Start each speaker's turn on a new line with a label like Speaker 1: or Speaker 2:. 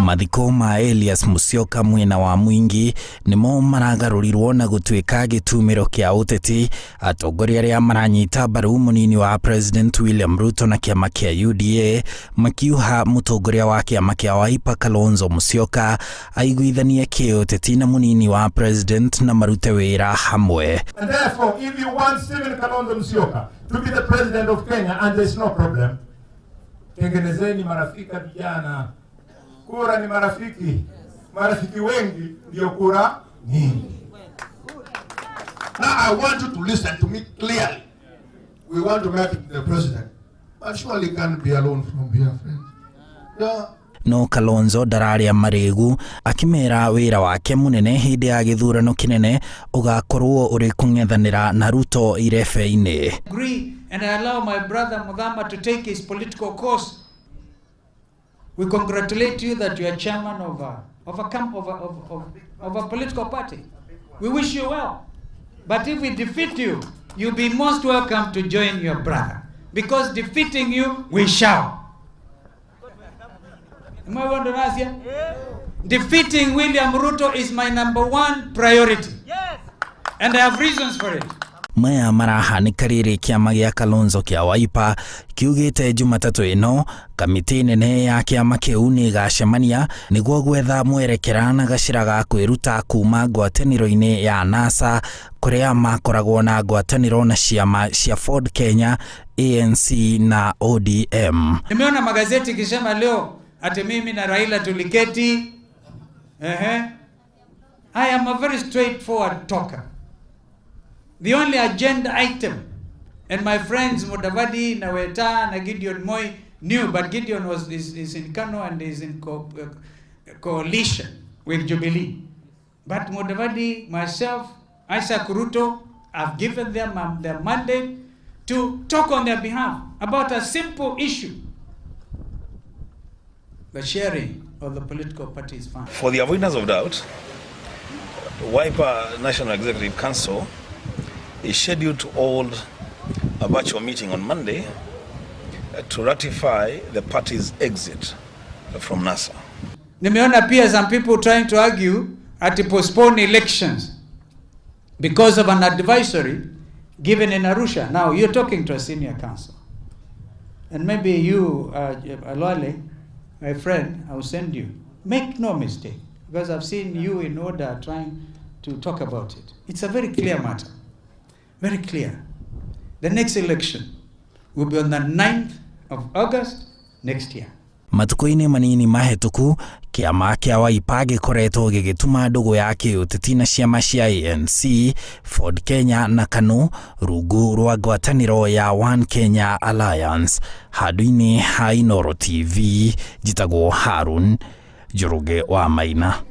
Speaker 1: Mathiko ma Elias Musyoka mwena wa Mwingi nimo maragarurirwo na gutwika gitumiro kia uteti atongoria aria maranyita mbaru munini wa President William Ruto na kiama kia UDA makiuha mutongoria wa kiama kia WIPER Kalonzo Musyoka aiguithanie kiuteti na munini wa President na marute wira hamwe.
Speaker 2: And therefore, if you want Stephen Kalonzo Musyoka to be the president of Kenya, and there's no problem, tengenezeni marafiki vijana. Kura ni marafiki. Marafiki wengi ndio kura nyingi.
Speaker 3: Now I want you to listen to me clearly. We want to make him the president, but surely can't be alone from here, friends. Yeah.
Speaker 1: No Kalonzo dararia maregu akimera wira wake munene hindi ya githurano kinene ugakorwo uri kungethanira na RUTO irebe-ini.
Speaker 4: Agree, and I allow my brother Mudhama to take his political course. We congratulate you that you are chairman of a political party. We wish you well. But if we defeat you, you'll be most welcome to join your brother. Because defeating you, we shall. Am I going to ask you? Defeating William Ruto is my #1 priority. Yes. And I have reasons for it.
Speaker 1: Maya marahanika rĩrĩ kiama gĩa Kalonzo kia WIPER kiugĩte Jumatatu ĩno kamiti nene ya kiama kĩu nĩ gacemania nĩguo gwetha mwerekera na gacĩra ga kwĩruta kuuma ngwatanĩro-inĩ ya NASA kũrĩa makoragwo na ngwatanĩro na ciama cia Ford Kenya, ANC na ODM.
Speaker 4: Nimeona magazeti kisema leo ati mimi na Raila tuliketi. I am a very straightforward talker. The only agenda item, and my friends Mudavadi, Naweta, and Gideon Moi knew, but Gideon is in Kano and is in coalition with Jubilee. But Mudavadi, myself, Isaac RUTO, I've given them their mandate to talk on their behalf about a simple issue: the sharing of the political parties' funds.
Speaker 5: For the avoidance of doubt, WIPER National Executive Council is scheduled to hold a virtual meeting on Monday to ratify the party's exit from NASA.
Speaker 4: Nimeona pia some people trying to argue to postpone elections because of an advisory given in Arusha. Now you're talking to a senior council, and maybe you, Alwale, my friend, I will send you. Make no mistake, because I've seen you in order trying to talk about it. It's a very clear matter. Very clear. The next election will be on the 9th of August next year.
Speaker 1: Matuko-ini manini mahetuku kiama kia WIPER gikoretwo gigituma ndugu ya kiuteti na ciama cia ANC, Ford Kenya na KANU rungu rwa ngwatanĩro ya One Kenya Alliance. Handũ-inĩ ha Inooro TV, njitagwo Harun Njoroge wa Maina.